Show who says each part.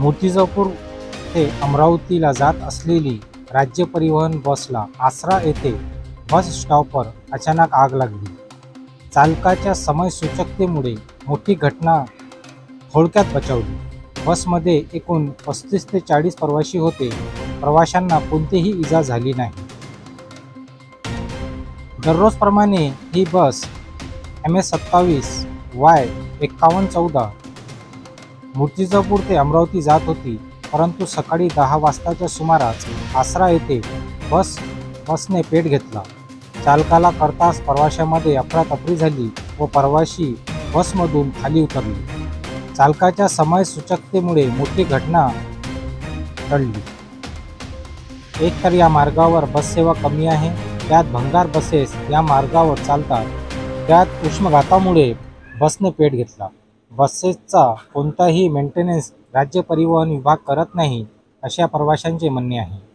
Speaker 1: मूर्तिजापूर ते अमरावतीला जात असलेली राज्य परिवहन बसला आसरा येथे बस स्टॉपवर अचानक आग लागली. चालकाच्या समयसूचकतेमुळे मोठी घटना थोडक्यात बचावली. बसमध्ये एकूण 35 ते 40 प्रवासी होते. प्रवाशांना कोणतीही इजा झाली नाही. दररोजप्रमाणे ही बस MS27Y5114 मूर्तिजापूर ते जात होती, परंतु सकाळी 10 वाजताच्या सुमारास आसरा येथे बसने पेट घेतला. चालकाला कळताच प्रवाशांमध्ये अफरातफरी झाली व प्रवासी बसमधून खाली उतरले. चालकाच्या समयसूचकतेमुळे मोठी घटना टळली. एकतर या मार्गावर बससेवा कमी आहे, त्यात भंगार बसेस या मार्गावर चालतात, त्यात उष्माघातामुळे बसने पेट घेतला. बसेसचा कोणताही मेंटेनन्स राज्य परिवहन विभाग करत नाही, अशा प्रवाशांचे म्हणणे आहे.